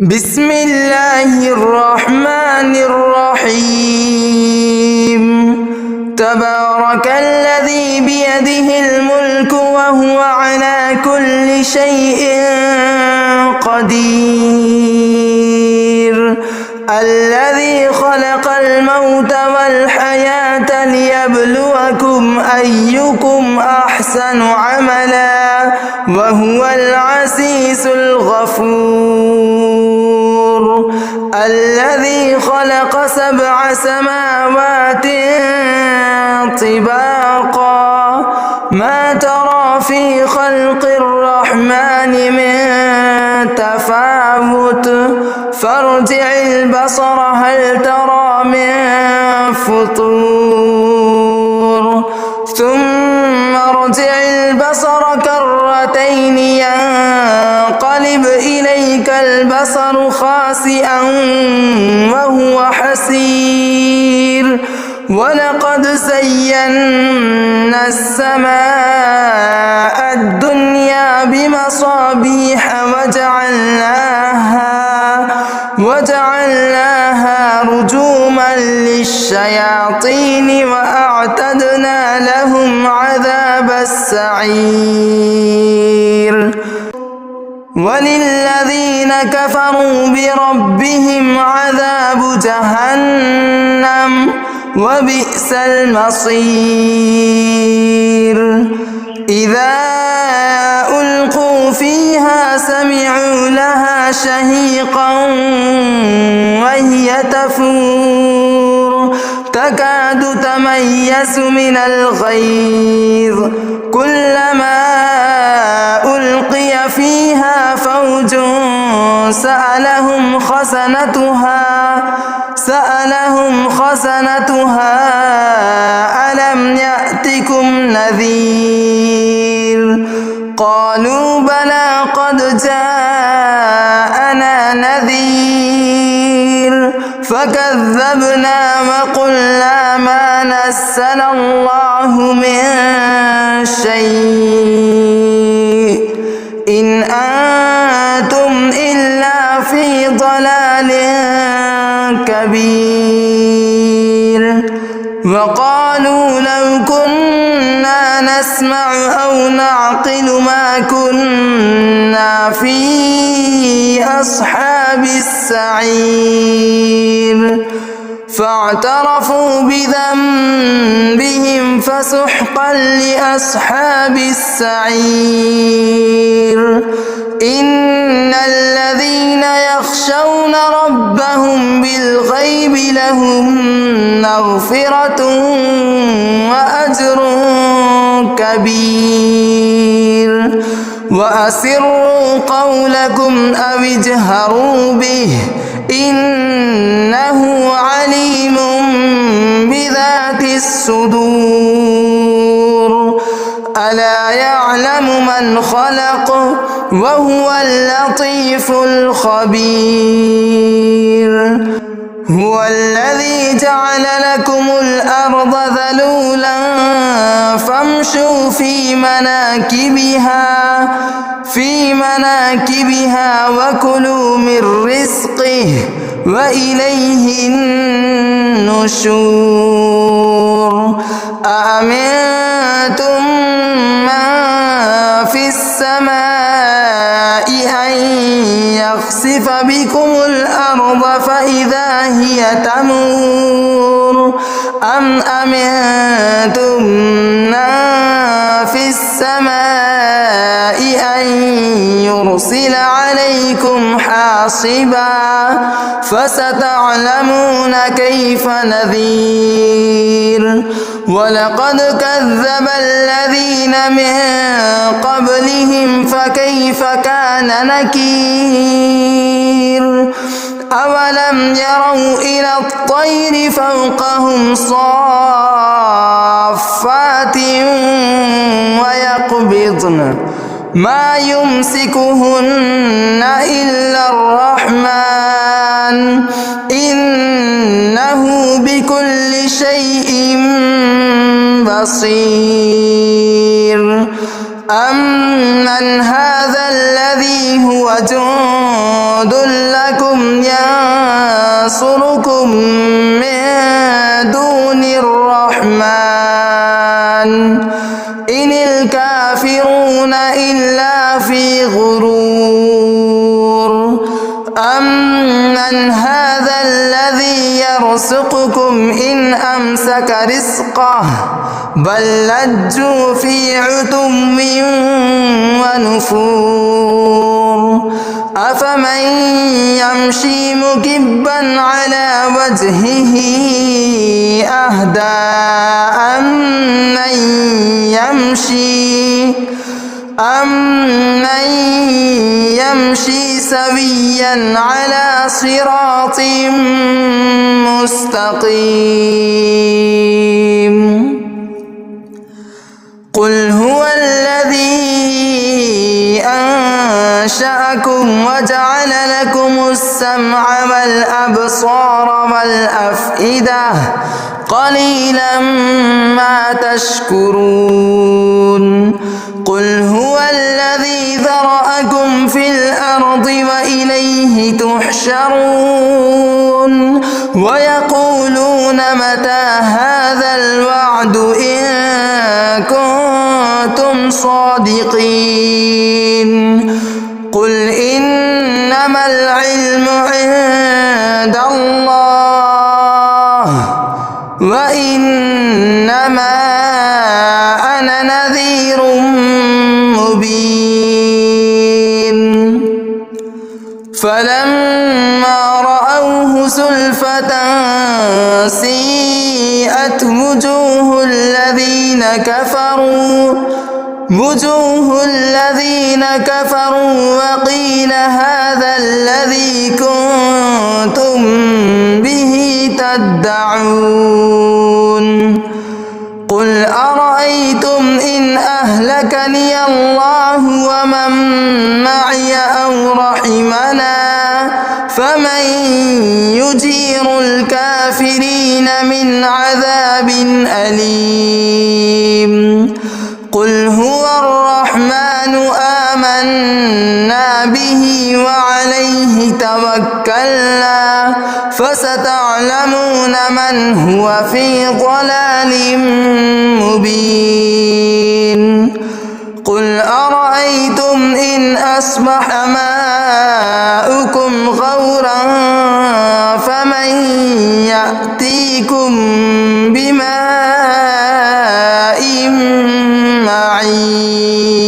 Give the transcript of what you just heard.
بسم الله الرحمن الرحيم. تبارك الذي بيده الملك وهو على كل شيء قدير. الذي خلق الموت والحياة ليبلوكم أيكم أحسن عملا وهو العزيز الغفور. الذي خلق 7 سماوات طباقا ما ترى في خلق الرحمن من تفاوت فارجع البصر هل ترى من فطور ثم ارجع البصر كرتين ينقلب إليك البصر خاسئا وهو حسير. ولقد زينا السماء الدنيا بمصابيح وجعلناها رجوما للشياطين وأعتدنا لهم عذاب السعير. وللذين كفروا بربهم عذاب جهنم وبئس المصير. إذا ألقوا فيها سمعوا لها شهيقا وهي تفور تكاد تميز من الغيظ كلما ألقي فيها فوج سألهم خزنتها ألم يأتكم نذير قالوا بلى قد جاءنا نذير فكذبنا وقلنا ما نزل الله من شيء إن أنتم إلا في ضلال كبير. وقالوا لو كنا نسمع أو نعقل ما كنا في أصحاب السعير. فاعترفوا بذنبهم فسحقا لأصحاب السعير. إن الذين يخشون ربهم بالغيب لهم مغفرة وأجر كبير. وأسروا قولكم أو اجهروا به إنه عليم بذات الصدور. ألا يعلم من خلق وهو اللطيف الخبير. هو الذي جعل لكم الأرض ذلولا فامشوا في مناكبها وكلوا من رزقه وإليه النشور. أأمنتم من في السماء أن يخسف بكم الأرض فإذا هي تمور أم أمنتم من في السماء أن يرسل عليكم حاصبا فستعلمون كيف نذير. ولقد كذب الذين من قبلهم فكيف كان نكير. أولم يروا إلى الطير فوقهم صافات ويقبضن ما يمسكهن إلا الرحمن إنه بكل شيء بصير. أمن هذا الذي هو جند لكم أحدكم ينصركم من دون الرحمن إن الكافرون إلا في غرور أمن هذا الذي يرزقكم إن أمسك رزقه بل لجوا في عتو ونفور أفمن يمشي مكبا على وجهه أهدى أمن يمشي سويا على صراط مستقيم قل هو الذي أنشأكم وجعل لكم السمع والأبصار والأفئدة قليلا ما تشكرون قل هو الذي ذرأكم في الأرض وإليه تحشرون ويقولون متى هذا الوعد إن كنتم صادقين قل إنما العلم عند الله وإنما أنا نذير مبين فلما رأوه زلفة سيئت وجوه الذين كفروا وقيل هذا الذي كنتم به تدعون قل أرأيتم إن أهلكني الله ومن معي أو رحمنا فمن يجير الكافرين من عذاب أليم قل هو الرحمن آمنا به وعليه توكلنا فستعلمون من هو في ضلال مبين قل أرأيتم إن أصبح ماؤكم غورا فمن يأتيكم بماء معين